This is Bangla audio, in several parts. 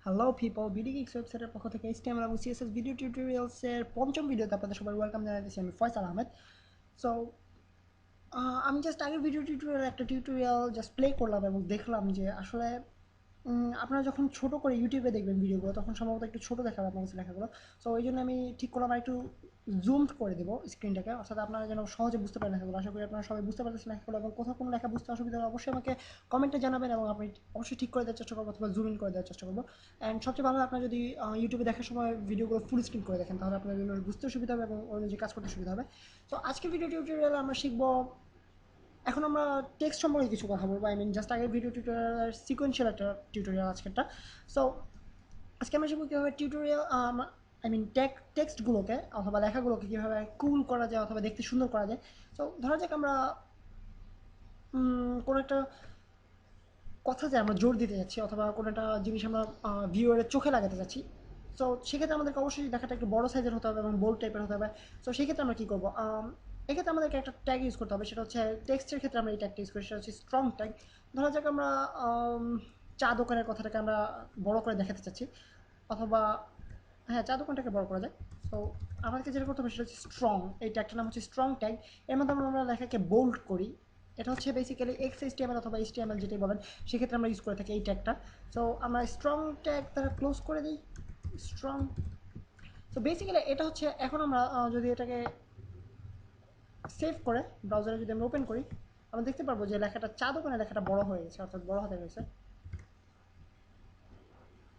হ্যালো পিপল, বিডি গিক্স ওয়েবসাইটের পক্ষ থেকে HTML এবং CSS ভিডিও টিউটোরিয়ালসের পঞ্চম ভিডিওতে আপনাদের সবাই ওয়েলকাম জানাতেছি। আমি ফয়সাল আহমেদ। সো আমি জাস্ট আগের ভিডিও টিউটোরিয়াল একটা টিউটোরিয়াল জাস্ট প্লে করলাম এবং দেখলাম যে আসলে আপনারা যখন ছোট করে ইউটিউবে দেখবেন ভিডিওগুলো তখন সম্ভবত একটু ছোট দেখাবে আপনার কাছে লেখাগুলো। সো ওই জন্য আমি ঠিক করলাম আর একটু জুম করে দেবো স্ক্রিনটাকে, অর্থাৎ আপনারা যেন সহজে বুঝতে পারেন লেখাগুলো। আশা করি আপনারা সবাই বুঝতে পারতেছেন লেখাগুলো, এবং কোথাও কোনো লেখা বুঝতে অসুবিধা হলে অবশ্যই আমাকে কমেন্টে জানাবেন এবং আমি অবশ্যই ঠিক করে দেওয়ার চেষ্টা করবো অথবা জুম ইন করে দেওয়ার চেষ্টা করবো। অ্যান্ড সবচেয়ে ভালো আপনারা যদি ইউটিউবে দেখার সময় ভিডিওগুলো ফুল স্ক্রিন করে দেখেন, তাহলে আপনার জন্য বুঝতে সুবিধা হবে এবং অনুযায়ী কাজ করতে সুবিধা হবে। তো আজকে ভিডিও টিউটোরিয়ালে আমরা শিখবো, এখন আমরা টেক্সট সম্পর্কে কিছু কথা বলবো। জাস্ট আগের ভিডিও টিউটোরিয়াল সিকোয়েন্সিয়াল একটা টিউটোরিয়াল আজকেরটা। সো আজকে আমরা শিখবো কীভাবে টিউটোরিয়াল টেক্সটগুলোকে অথবা লেখাগুলোকে কীভাবে কুল করা যায় অথবা দেখতে সুন্দর করা যায়। সো ধরা যাক আমরা কোনো একটা কথাতে আমরা জোর দিতে যাচ্ছি অথবা কোনো একটা জিনিস আমরা ভিউয়ারের চোখে লাগাতে যাচ্ছি। সো সেক্ষেত্রে আমাদেরকে অবশ্যই লেখাটা একটু বড় সাইজের হতে হবে এবং বোল্ড টাইপের হতে হবে। সো সেক্ষেত্রে আমরা কী করবো, এক্ষেত্রে আমাদেরকে একটা ট্যাগ ইউজ করতে হবে। সেটা হচ্ছে টেক্সটের ক্ষেত্রে আমরা এই ট্যাগটা ইউজ করি, সেটা হচ্ছে স্ট্রং ট্যাগ। ধরা যাক আমরা চা দোকানের কথাটাকে আমরা বড় করে দেখাতে চাচ্ছি, অথবা হ্যাঁ, চা দোকানটাকে বড় করা যায়। সো আমাদেরকে যেটা করতে হবে সেটা হচ্ছে স্ট্রং, এই ট্যাগটার নাম হচ্ছে স্ট্রং ট্যাগ। এর মাধ্যমে আমরা লেখাকে বোল্ড করি। এটা হচ্ছে বেসিক্যালি XHTML অথবা HTML যেটাই বলেন, সেক্ষেত্রে আমরা ইউজ করে থাকি এই ট্যাগটা। সো আমরা স্ট্রং ট্যাগ তারা ক্লোজ করে দিই, স্ট্রং। সো বেসিক্যালি এটা হচ্ছে, এখন আমরা যদি এটাকে সেভ করে ব্রাউজারে যদি আমরা ওপেন করি, আমরা দেখতে পারবো যে লেখাটা চা দোকানের লেখাটা বড় হয়ে গেছে, অর্থাৎ বড় হাতে হয়েছে।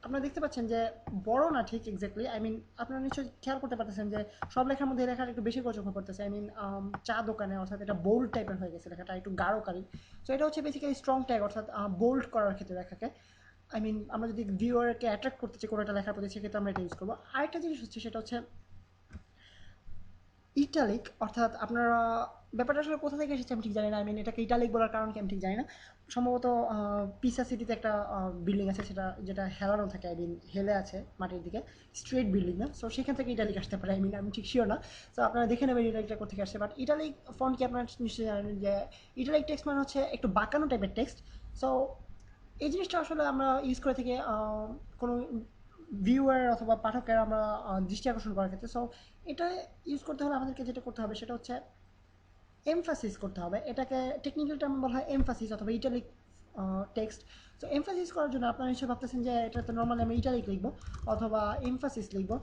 আপনারা দেখতে পাচ্ছেন যে বড় না ঠিক এক্স্যাক্টলি, আপনারা নিশ্চয়ই খেয়াল করতে পারতেছেন যে সব লেখার মধ্যে লেখাটা একটু বেশি করে চোখে পড়তেছে। চা দোকানে, অর্থাৎ এটা বোল্ড টাইপের হয়ে গেছে, লেখাটা একটু গাঢ়কারি। সো এটা হচ্ছে বেসিক্যালি স্ট্রং ট্যাগ, অর্থাৎ বোল্ড করার ক্ষেত্রে লেখাকে আমরা যদি ভিউয়ারকে অ্যাট্রাক্ট করতে চাই কোনো একটা লেখার প্রতি, সেক্ষেত্রে আমরা এটা ইউজ করবো। আরেকটা জিনিস হচ্ছে, সেটা হচ্ছে ইটালিক, অর্থাৎ আপনারা ব্যাপারটা আসলে কোথা থেকে এসেছে আমি ঠিক জানি না। এটাকে ইটালিক বলার কারণ কি আমি ঠিক জানি না। সম্ভবত পিসা সিটিতে একটা বিল্ডিং আছে, সেটা যেটা হেলানো থাকে, হেলে আছে মাটির দিকে, স্ট্রেট বিল্ডিং না। সো সেখান থেকে ইটালিক আসতে পারে, আমি ঠিক শিওর না। সো আপনারা দেখে নেবেন ইটালিকটা কোথেকে আসছে। বাট ইটালিক ফন্ট কি আপনারা নিশ্চয়ই জানেন যে ইটালিক টেক্সট মানে হচ্ছে একটু বাঁকানো টাইপের টেক্সট। সো এই জিনিসটা আসলে আমরা ইউজ করে থাকি কোনো ভিউয়ার অথবা পাঠকের আমরা দৃষ্টি আকর্ষণ করার ক্ষেত্রে। সো এটা ইউজ করতে হলে আমাদেরকে যেটা করতে হবে সেটা হচ্ছে এমফাসিস করতে হবে। এটাকে টেকনিক্যাল টার্ম বলা হয় এমফাসিস অথবা ইটালিক টেক্সট। সো এমফাসিস করার জন্য আপনারা নিশ্চয়ই ভাবতেছেন যে এটা তো নর্মালি আমি ইটালিক লিখবো অথবা এমফাসিস লিখবো,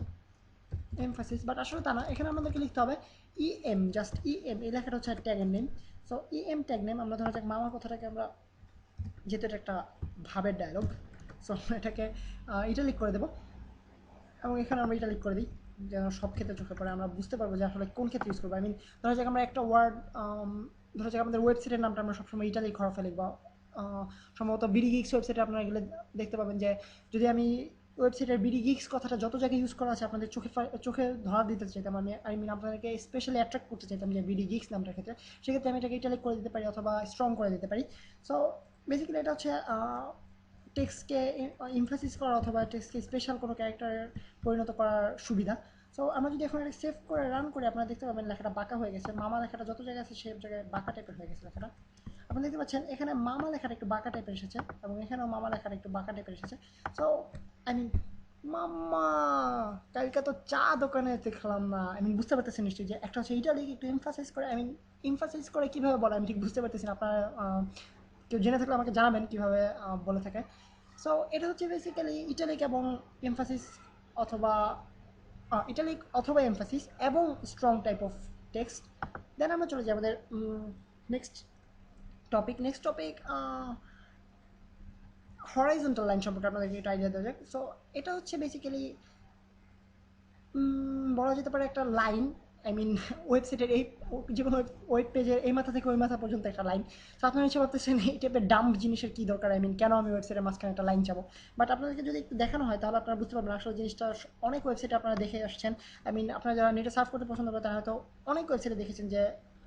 এমফাসিস। বাট আসলে তা না, এখানে আমাদেরকে লিখতে হবে জাস্ট ইএম। এই লেখাটা হচ্ছে ট্যাগের name. So EM tag name. আমরা ধরা যাক মামা কথাটাকে আমরা, যেহেতু এটা একটা ভাবের ডায়লগ, সো আমরা এটাকে ইটালিক করে দেবো এবং এখানে আমরা ইটালিক করে দিই যেন সব ক্ষেত্রে চোখে পড়ে, আমরা বুঝতে পারবো যে আসলে কোন ক্ষেত্রে ইউজ করবো। ধরা যাক আমরা একটা ওয়ার্ড, ধরা যাক আমাদের ওয়েবসাইটের নামটা আমরা সবসময় ইটালিক হরফে লিখবো। সম্ভবত বিডি গিক্স ওয়েবসাইটে আপনারা গেলে দেখতে পাবেন যে যদি আমি ওয়েবসাইটের বিডি গিক্স কথাটা যত জায়গায় ইউজ করা আছে আপনাদের চোখে ধরা দিতে চাইতাম, আপনাদেরকে স্পেশালি অ্যাট্রাক্ট করতে চাইতাম যে বিডি গিক্স নামটার ক্ষেত্রে, সেক্ষেত্রে আমি এটাকে ইটালিক করে দিতে পারি অথবা স্ট্রং করে দিতে পারি। সো বেসিক্যালি এটা হচ্ছে টেক্সটকে ইমফাসিস করা অথবা টেক্সটকে স্পেশাল কোনো ক্যারেক্টারে পরিণত করার সুবিধা। সো আমরা যদি এখন এটা সেভ করে রান করি, আপনারা দেখতে পাবেন লেখাটা বাঁকা হয়ে গেছে। মামা লেখাটা যত জায়গায় আছে সে জায়গায় বাঁকা টাইপের হয়ে গেছে লেখাটা। আপনি দেখতে পাচ্ছেন এখানে মামা লেখাটা একটু বাঁকা টাইপের এসেছে এবং এখানেও মামা লেখাটা একটু বাঁকা টাইপের এসেছে। সো আই মিন মাম্মা, কালকে তো চা দোকানে দেখলাম না। বুঝতে পারতেছেন নিশ্চয়ই যে একটা হচ্ছে ইটালিক একটু এমফাসাইজ করে, এমফাসাইজ করে কীভাবে বলে আমি ঠিক বুঝতে পারতেছি না। আপনারা কেউ জেনে থাকলে আমাকে জানাবেন কীভাবে বলে থাকে। সো এটা হচ্ছে বেসিক্যালি ইটালিক এবং এমফাসিস, অথবা ইটালিক অথবা এমফাসিস এবং স্ট্রং টাইপ অফ টেক্সট। দেন আমরা চলে যাই আমাদের নেক্সট টপিক হরাইজন্টাল লাইন সম্পর্কে আপনাদেরকে একটা আইডিয়া দেওয়া যাক। সো এটা হচ্ছে বেসিক্যালি বলা যেতে পারে একটা লাইন। ওয়েবসাইটের এই যে কোনো ওয়েব পেজের এই মাথা থেকে ওই মাথা পর্যন্ত একটা লাইন। তো আপনারা হিসেবে ভাবতেছেন এই টাইপের ডাম্প জিনিসের কী দরকার, কেন আমি ওয়েবসাইটের মাঝখানে একটা লাইন চাবো। বাট আপনাদেরকে যদি একটু দেখানো হয় তাহলে আপনারা বুঝতে পারবেন আসলে জিনিসটা অনেক ওয়েবসাইটে আপনারা দেখে আসছেন। আপনারা যারা নেটে সার্চ করতে পছন্দ করেন তারা হয়তো অনেক ওয়েবসাইটে দেখেছেন যে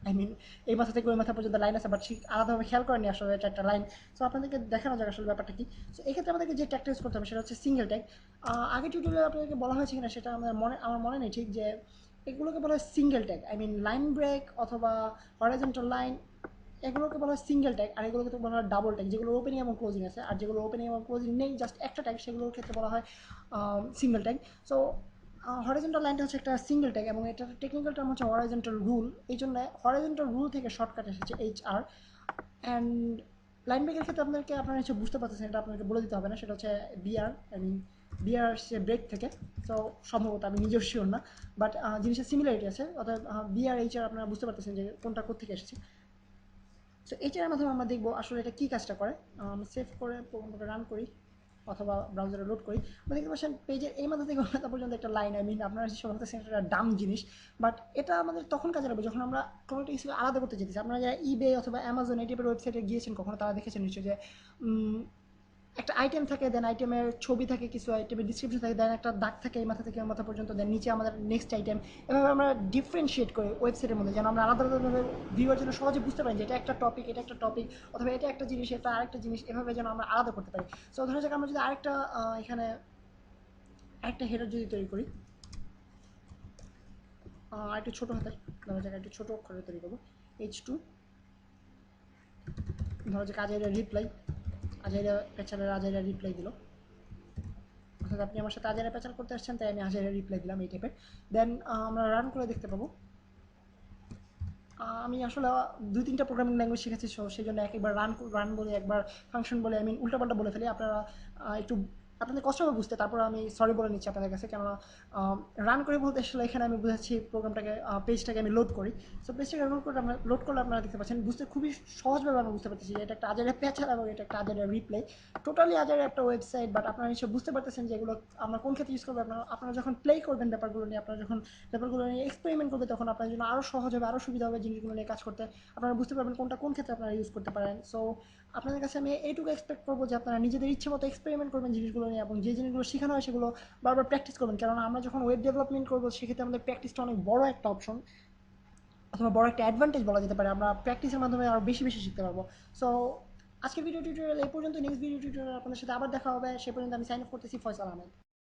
আই মিন এই মাথা থেকে ওই মাথা পর্যন্ত লাইন আছে, বাট ঠিক আলাদাভাবে খেয়াল করেনি আসলে এটা একটা লাইন। সো আপনাদেরকে দেখানো যাক আসলে ব্যাপারটা কি। সো এক্ষেত্রে আমাদেরকে যে ট্যাগটা ইউজ করতে হবে সেটা হচ্ছে সিঙ্গেল ট্যাগ। আগে টিউটোরিয়ালে আপনাদেরকে বলা হয়েছে কিনা সেটা আমার মনে নেই ঠিক, যে এগুলোকে বলা হয় সিঙ্গেল ট্যাগ। লাইন ব্রেক অথবা হরাইজন্টাল লাইন, এগুলোকে বলা হয় সিঙ্গেল ট্যাগ, আর এগুলোকে তো বলা হয় ডাবল ট্যাগ। যেগুলো ওপেনিং এবং ক্লোজিং আছে, আর যেগুলো ওপেনিং এবং ক্লোজিং নেই, জাস্ট একটা ট্যাগ, সেগুলোর ক্ষেত্রে বলা হয় সিঙ্গেল ট্যাগ। সো হরাইজন্টাল লাইনটা হচ্ছে একটা সিঙ্গেল ট্যাগ, এবং এটার টেকনিক্যাল টার্ম হচ্ছে হরাইজন্টাল রুল। এই জন্য হরাইজন্টাল রুল থেকে শর্টকাট এসেছে HR। অ্যান্ড লাইন ব্রেকের ক্ষেত্রে আপনাকে আপনারা হচ্ছে বুঝতে পারতেছেন, এটা আপনাকে বলে দিতে হবে না, সেটা হচ্ছে বিআর, আই মিন বিআর আসছে ব্রেক থেকে। সো সম্ভবত, আমি নিজেও শিওর না, বাট জিনিসের সিমিলারিটি আছে, অর্থাৎ বিআর HR আপনারা বুঝতে পারতেছেন যে কোনটা কোথেকে এসেছে। সো এইচআর মাধ্যমে আমরা দেখবো আসলে এটা কী কাজটা করে। আমি সেভ করে প্রোগ্রামটাকে রান করি অথবা ব্রাউজারে লোড করি। আপনি দেখতে পাচ্ছেন পেজের এই মাথা থেকে মাথা পর্যন্ত একটা লাইন, আই মিন আপনারা সব ভাবতেছেন একটা ডাম জিনিস, বাট এটা আমাদের তখন কাজে লাগবে যখন আমরা কোনো একটা কিছু আলাদা করতে যেতেছি। আপনারা যারা ইবে অথবা অ্যামাজন এই টাইপের ওয়েবসাইটে গিয়েছেন কখনো, তারা দেখেছেন নিশ্চয়ই যে একটা আইটেম থাকে, দেন আইটেমের ছবি থাকে, কিছু আইটেমের ডিসক্রিপশন থাকে, দেন একটা দাগ থাকে এই মাথা থেকে ওই মাথা পর্যন্ত, দেন নিচে আমাদের নেক্সট আইটেম। এভাবে আমরা ডিফারেন্সিয়েট করি ওয়েবসাইটের মধ্যে, যেন আমরা আলাদা আলাদাভাবে ভিউয়ার জন্য সহজে বুঝতে পারি যে এটা একটা টপিক, এটা একটা টপিক, অথবা এটা একটা জিনিস, এটা আরেকটা জিনিস, এভাবে যেন আমরা আলাদা করতে পারি। সো ধরা যাক আমরা যদি আরেকটা এখানে আরেকটা হেডার যদি তৈরি করি, আরেকটু ছোটো হাতের, ধরা যাক একটু ছোটো অক্ষরে তৈরি করবো, H2, ধরা যাক আজাইরা রিপ্লাই, আজাইরা পেছালের আজাইরা রিপ্লাই দিল, অর্থাৎ আপনি আমার সাথে আজারে পেচাল করতে আসছেন, তাই আমি আজারে রিপ্লাই দিলাম এই টাইপের। দেন আমরা রান করে দেখতে পাবো। আমি আসলে 2-3টা প্রোগ্রামিং ল্যাঙ্গুয়েজ শিখেছি, সো সেই জন্য একবার রান রান বলে, একবার ফাংশন বলে, আমি উল্টাপাল্টা বলে ফেলি। আপনারা একটু আপনাদের কষ্ট হবে বুঝতে, তারপর আমি সরি বলে নিচ্ছি আপনাদের কাছে, কেননা রান করে বলতে আসলে এখানে আমি বুঝাচ্ছি প্রোগ্রামটাকে, পেজটাকে আমি লোড করি। সো পেজটাকে লোড করলে আপনারা দেখতে পাচ্ছেন, বুঝতে খুবই সহজভাবে আমরা বুঝতে পারতেছি যে এটা একটা আজারে প্যাচার এবং এটা একটা আজারে রিপ্লাই, টোটালি আজারে একটা ওয়েবসাইট। বাট আপনারা নিশ্চয় বুঝতে পারতেছেন যে এগুলো আমরা কোন ক্ষেত্রে ইউজ করবো। আপনারা যখন প্লে করবেন ব্যাপারগুলো নিয়ে, আপনারা যখন ব্যাপারগুলো নিয়ে এক্সপেরিমেন্ট করবে, তখন আপনার জন্য আরও সহজ হবে, আরও সুবিধা হবে জিনিসগুলো নিয়ে কাজ করতে। আপনারা বুঝতে পারবেন কোনটা কোন ক্ষেত্রে আপনারা ইউজ করতে পারেন। সো আপনাদের কাছে আমি এইটুকু এক্সপেক্ট করবো যে আপনারা নিজেদের ইচ্ছে মতো এক্সপেরিমেন্ট করবেন জিনিসগুলো নিয়ে, এবং যে জিনিসগুলো শেখানো হয় সেগুলো বারবার প্র্যাকটিস করবেন, কেননা আমরা যখন ওয়েব ডেভেলপমেন্ট করবো সেক্ষেত্রে আমাদের প্র্যাকটিসটা অনেক বড় একটা অপশন, অথবা বড় একটা অ্যাডভান্টেজ বলা যেতে পারে। আমরা প্র্যাকটিসের মাধ্যমে আরও বেশি বেশি শিখতে পারবো। সো আজকের ভিডিও টিউটোরিয়াল এই পর্যন্ত। নেক্সট ভিডিও টিউটোরিয়াল আপনাদের সাথে আবার দেখা হবে। সে পর্যন্ত আমি সাইন অফ করতেছি, ফয়সাল আহমেদ।